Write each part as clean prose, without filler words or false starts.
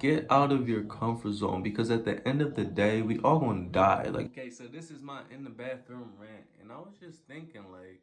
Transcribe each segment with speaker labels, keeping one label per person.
Speaker 1: get out of your comfort zone, because at the end of the day, we all gonna die. Like, okay, so this is my in the bathroom rant, and I was just thinking, like,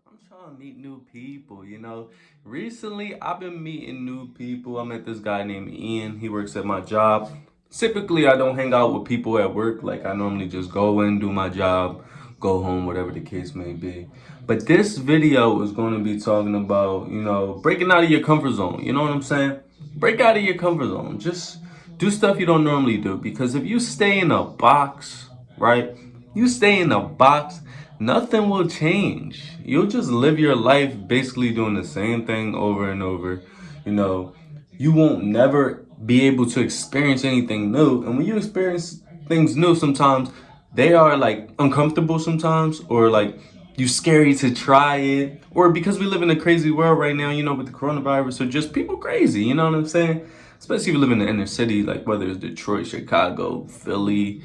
Speaker 1: I'm trying to meet new people, you know. Recently, I've been meeting new people. I met this guy named Ian. He works at my job. Typically, I don't hang out with people at work. Like, I normally just go in, do my job, go home, whatever the case may be. But this video is going to be talking about, you know, breaking out of your comfort zone. You know what I'm saying? Break out of your comfort zone. Just do stuff you don't normally do. Because if you stay in a box, right? You stay in a box, nothing will change. You'll just live your life basically doing the same thing over and over. You know, you won't never be able to experience anything new. And when you experience things new, sometimes they are like uncomfortable sometimes, or like you scary to try it, or because we live in a crazy world right now, you know, with the coronavirus, or just people crazy, you know what I'm saying? Especially if you live in the inner city, like whether it's Detroit, Chicago, Philly,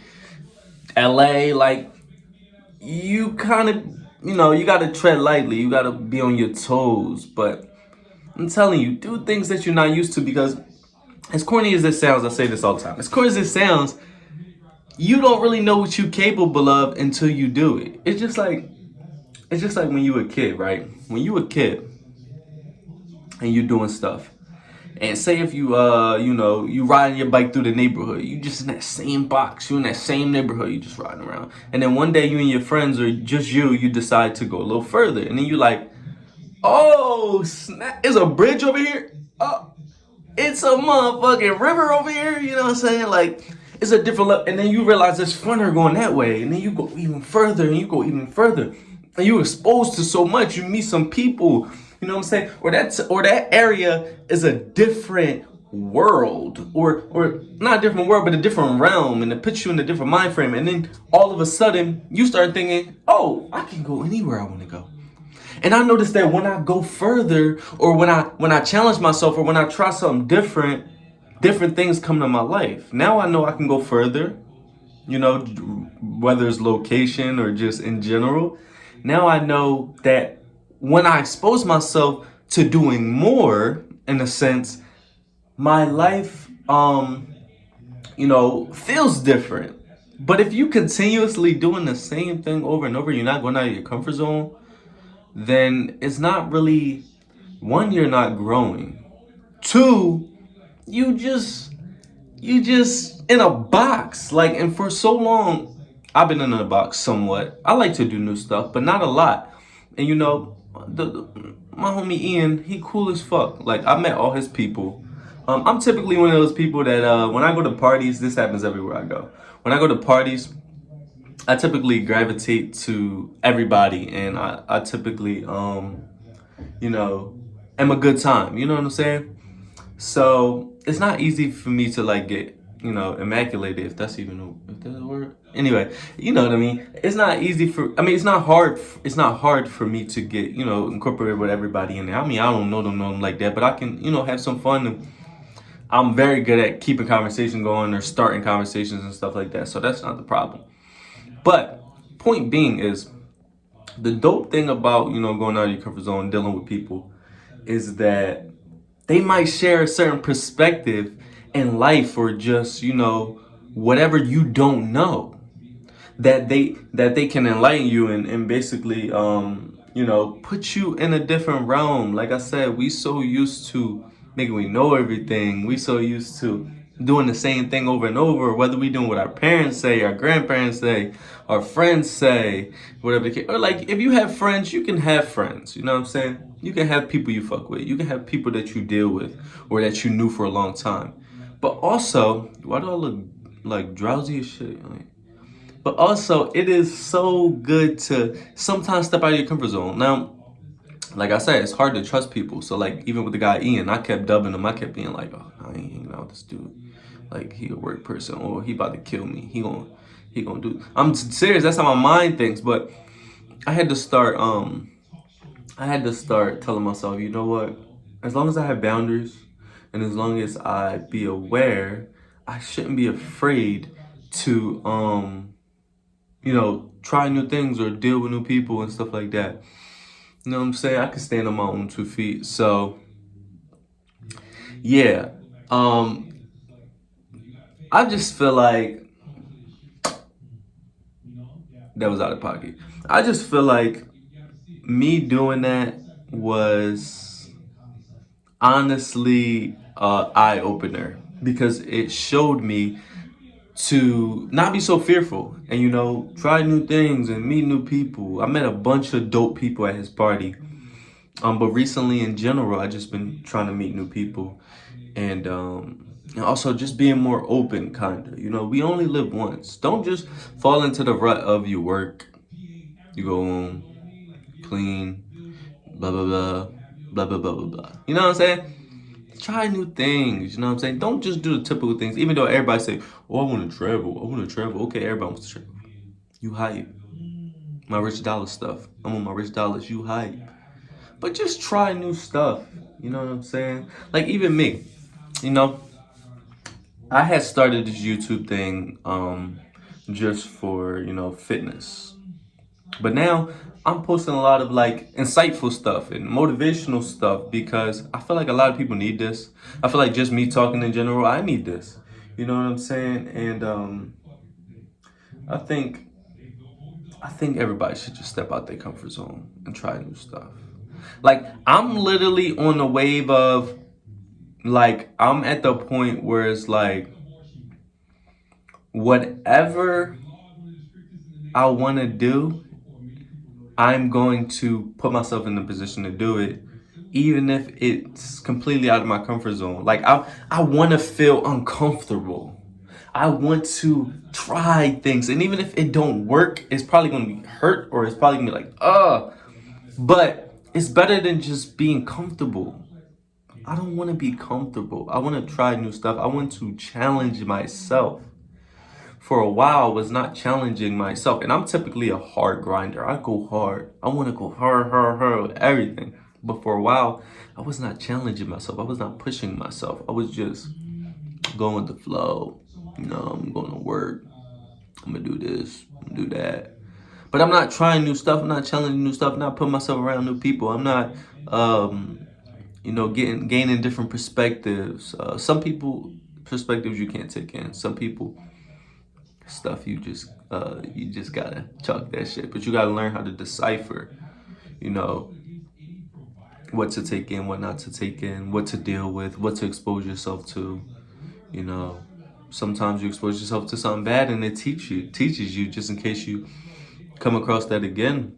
Speaker 1: LA, like you kind of, you know, you got to tread lightly. You got to be on your toes. But I'm telling you, do things that you're not used to, because as corny as it sounds, I say this all the time. As corny as it sounds, you don't really know what you're capable of until you do it. It's just like when you were a kid, right? When you were a kid and you're doing stuff. And say if you you know, you riding your bike through the neighborhood, you just in that same box, you in that same neighborhood, you just riding around. And then one day you and your friends, or just you decide to go a little further. And then you like, oh snap, it's a bridge over here. Oh, it's a motherfucking river over here, you know what I'm saying? Like, it's a different level. And then you realize there's funner going that way. And then you go even further and you go even further. And you're exposed to so much. You meet some people, you know what I'm saying? Or that area is a different world. Or not a different world, but a different realm. And it puts you in a different mind frame. And then all of a sudden you start thinking, oh, I can go anywhere I want to go. And I noticed that when I go further, or when I challenge myself, or when I try something different, different things come to my life. Now I know I can go further, you know, whether it's location or just in general. Now I know that when I expose myself to doing more, in a sense, my life you know, feels different. But if you continuously doing the same thing over and over, you're not going out of your comfort zone, then it's not really, one, you're not growing. Two, you just in a box. Like, and for so long I've been in a box somewhat. I like to do new stuff, but not a lot. And you know, my homie Ian, he cool as fuck. Like, I met all his people. I'm typically one of those people that when I go to parties, this happens everywhere I go. When I go to parties, I typically gravitate to everybody, and I typically you know, am a good time. You know what I'm saying? So it's not easy for me to like get, you know, immaculated, if that's even if that's a word. Anyway, you know what I mean. It's not easy for. I mean, it's not hard. It's not hard for me to get, you know, incorporated with everybody in there. I mean, I don't know them like that, but I can, you know, have some fun. And I'm very good at keeping conversation going, or starting conversations and stuff like that. So that's not the problem. But point being is, the dope thing about, you know, going out of your comfort zone, dealing with people, is that they might share a certain perspective in life, or just, you know, whatever you don't know, that they can enlighten you, and basically you know, put you in a different realm. Like I said, we so used to making we know everything. We so used to doing the same thing over and over, whether we doing what our parents say, our grandparents say, our friends say, whatever the case. Or like, if you have friends, you can have friends. You know what I'm saying? You can have people you fuck with. You can have people that you deal with, or that you knew for a long time. But also, why do I look like drowsy as shit? Like, but also, it is so good to sometimes step out of your comfort zone. Now, like I said, it's hard to trust people. So like, even with the guy Ian, I kept dubbing him. I kept being like, oh, I ain't hanging out with this dude. Like, he a work person, or he about to kill me. He gonna do. I'm serious. That's how my mind thinks. But I had to start. I had to start telling myself, you know what? As long as I have boundaries, and as long as I be aware, I shouldn't be afraid to you know, try new things or deal with new people and stuff like that. You know what I'm saying? I can stand on my own 2 feet. So yeah. I just feel like that was out of pocket. I just feel like me doing that was honestly eye opener because it showed me to not be so fearful and try new things and meet new people. I met a bunch of dope people at his party. But recently in general, I just been trying to meet new people and also just being more open, kind of. We only live once. Don't just fall into the rut of you work, you go home, clean, blah blah blah, blah blah blah blah blah. You know what I'm saying? Try new things. You know what I'm saying? Don't just do the typical things. Even though everybody say, "Oh, I want to travel. I want to travel." Okay, everybody wants to travel. You hype. My rich dollar stuff. I'm on my rich dollars. You hype. But just try new stuff. You know what I'm saying? Like even me. You know, I had started this YouTube thing just for, fitness. But now I'm posting a lot of like insightful stuff and motivational stuff because I feel like a lot of people need this. I feel like just me talking in general, I need this. You know what I'm saying? And I think I think everybody should just step out their comfort zone and try new stuff. Like I'm literally on the wave of like I'm at the point where it's like whatever I want to do, I'm going to put myself in the position to do it, even if it's completely out of my comfort zone. Like I want to feel uncomfortable. I want to try things, and even if it don't work, it's probably gonna be hurt, or it's probably gonna be like, but it's better than just being comfortable. I don't want to be comfortable. I want to try new stuff. I want to challenge myself. For a while, I was not challenging myself, and I'm typically a hard grinder. I go hard. I want to go hard, hard, hard with everything. But for a while, I was not challenging myself. I was not pushing myself. I was just going with the flow. I'm going to work. I'm gonna do this. I'm gonna do that. But I'm not trying new stuff. I'm not challenging new stuff. I'm not putting myself around new people. I'm not, gaining different perspectives. Some people perspectives you can't take in. Some people stuff you just gotta chuck that shit. But you gotta learn how to decipher. You know what to take in, what not to take in, what to deal with, what to expose yourself to. You know, sometimes you expose yourself to something bad and it teaches you just in case you come across that again.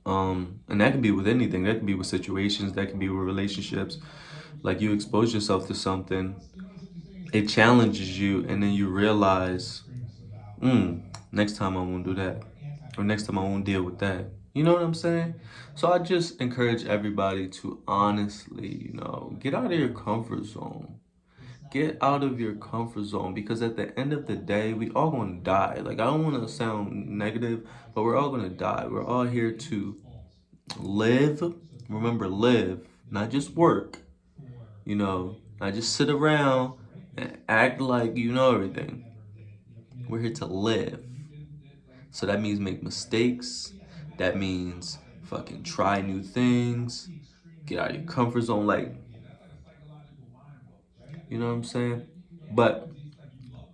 Speaker 1: And that can be with anything. That can be with situations. That can be with relationships. Like you expose yourself to something, it challenges you, and then you realize, next time I won't do that, or next time I won't deal with that. You know what I'm saying? So I just encourage everybody to honestly, get out of your comfort zone. Get out of your comfort zone because at the end of the day, we all gonna die. Like I don't want to sound negative, but we're all gonna die. We're all here to live. Remember, live, not just work. Not just sit around and act like you know everything. We're here to live. So that means make mistakes. That means fucking try new things. Get out of your comfort zone. Like, you know what I'm saying? But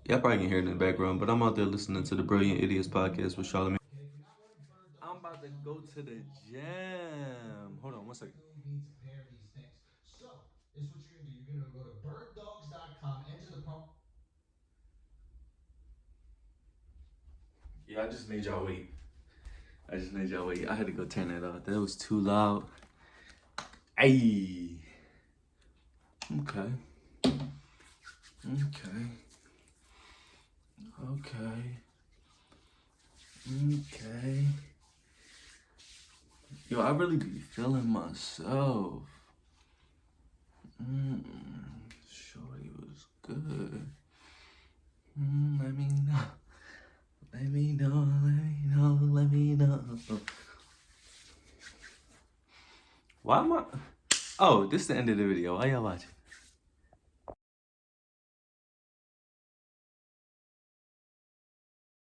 Speaker 1: y'all probably can hear it in the background, but I'm out there listening to the Brilliant Idiots podcast with Charlamagne. I'm about to go to the gym. Hold on one second. Yeah, I just made y'all wait. I had to go turn that off. That was too loud. Ayy. Okay. Okay. Okay. Okay. Yo, I really be feeling myself. Shorty was good. Let me know. Let me know. Let me know. Let me know. Why am I? Oh, this is the end of the video. Why y'all watching?